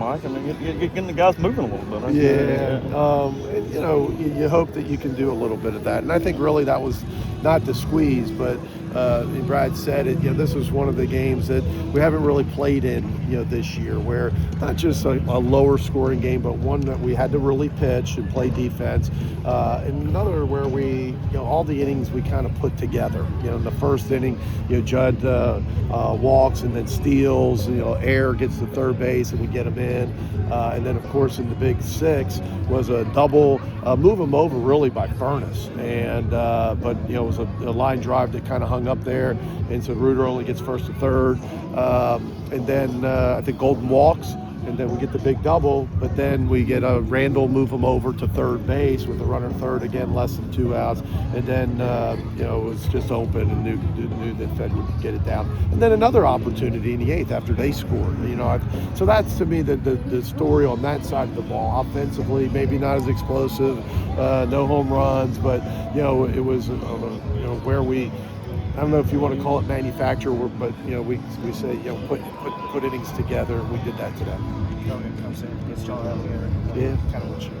Mike. I mean, getting the guys moving a little bit. Yeah. And, you hope that you can do a little bit of that. And I think really that was not the squeeze, but Brad said it, this was one of the games that we haven't really played in, this year, where not just a lower scoring game, but one that we had to really pitch and play defense. And another where we, all the innings we kind of put together. In the first inning, Judd walks and then steals, Air gets to third base and we get him in. And then, of course, in the big six was a double, move him over really by Furness. And but it was a line drive that kind of hung up there, and so Reuter only gets first to third. And then I think Golden walks, and then we get the big double, but then we get a Randall move him over to third base with a runner third, again, less than 2 outs. And then, it was just open and knew that Fed would get it down. And then another opportunity in the eighth after they scored. So that's, to me, the story on that side of the ball. Offensively, maybe not as explosive, no home runs, but, it was, where we, I don't know if you want to call it manufacture, but we say put innings together, and we did that today. Yeah, kind of what you.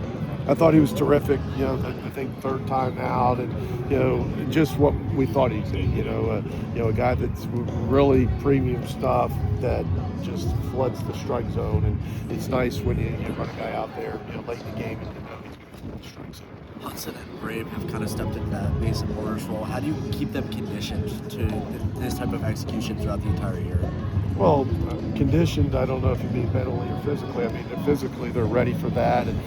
I thought he was terrific. I think third time out, and just what we thought he'd be. A guy that's really premium stuff that just floods the strike zone, and it's nice when you run a guy out there late in the game and he's going to the strike zone. Hudson and Brave have kind of stepped into that base and borders role. How do you keep them conditioned to this type of execution throughout the entire year? Well, conditioned, I don't know if you mean mentally or physically. I mean, physically, they're ready for that. And,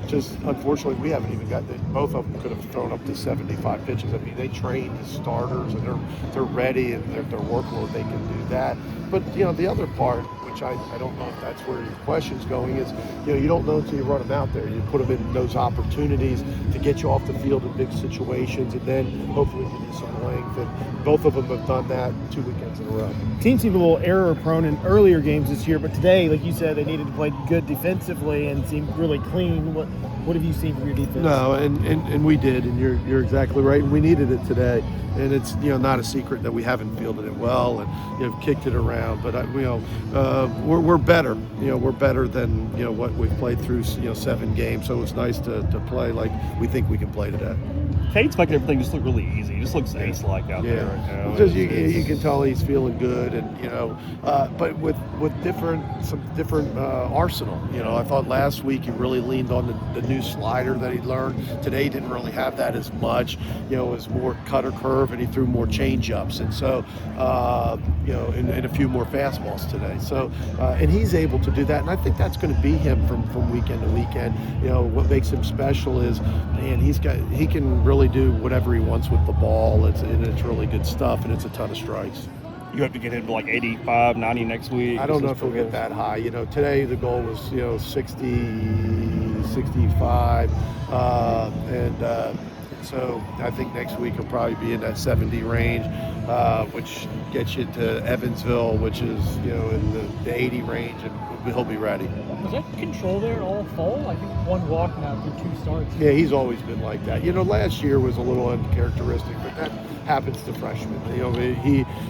just unfortunately, we haven't even got both of them could have thrown up to 75 pitches. I mean, they train as starters, and they're ready, and their workload, they can do that. But, the other part, which I don't know if that's where your question's going, is, you don't know until you run them out there. You put them in those opportunities to get you off the field in big situations, and then hopefully give you some length. And both of them have done that 2 weekends in a row. Team seemed a little error-prone in earlier games this year, but today, like you said, they needed to play good defensively and seemed really clean. What have you seen from your defense? No, and we did, and you're exactly right. And we needed it today, and it's not a secret that we haven't fielded it well and kicked it around. But we're better. We're better than what we've played through 7 games. So it's nice to play like we think we can play today. Cade's making everything just look really easy. It just looks ace-like out there right now. Because you can tell he's feeling good, and but with some different arsenal. I thought last week he really leaned on the new slider that he'd learned. Today he didn't really have that as much. It was more cutter curve, and he threw more change-ups, and so and a few more fastballs today. So and he's able to do that, and I think that's going to be him from weekend to weekend. What makes him special is, man, he can really do whatever he wants with the ball. It's really good stuff, and it's a ton of strikes. You have to get him to like 85, 90 next week. I don't know if he'll get that high. Today the goal was 60, 65, and so I think next week he'll probably be in that 70 range, which gets you to Evansville, which is in the 80 range, and he'll be ready. Was that control there all fall? I think 1 walk now through 2 starts. Yeah, he's always been like that. Last year was a little uncharacteristic, but that happens to freshmen.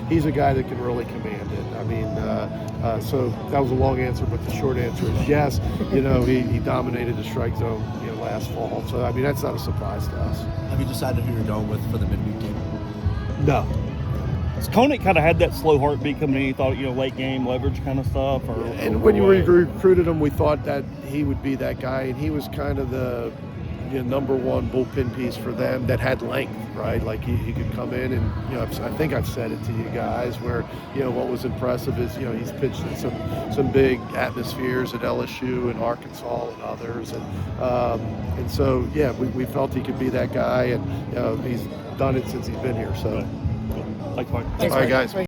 He's a guy that can really command it. I mean, so that was a long answer, but the short answer is yes. He dominated the strike zone last fall. So I mean, that's not a surprise to us. Have you decided who you're going with for the midweek game? No. Conant kind of had that slow heartbeat coming in. He thought, late game leverage kind of stuff. And when you recruited him, we thought that he would be that guy, and he was kind of the number one bullpen piece for them that had length, right? Like he could come in, and I think I've said it to you guys, where what was impressive is he's pitched in some big atmospheres at LSU and Arkansas and others, and so yeah, we felt he could be that guy, and he's done it since he's been here. So. Thanks, Mike. All right, guys.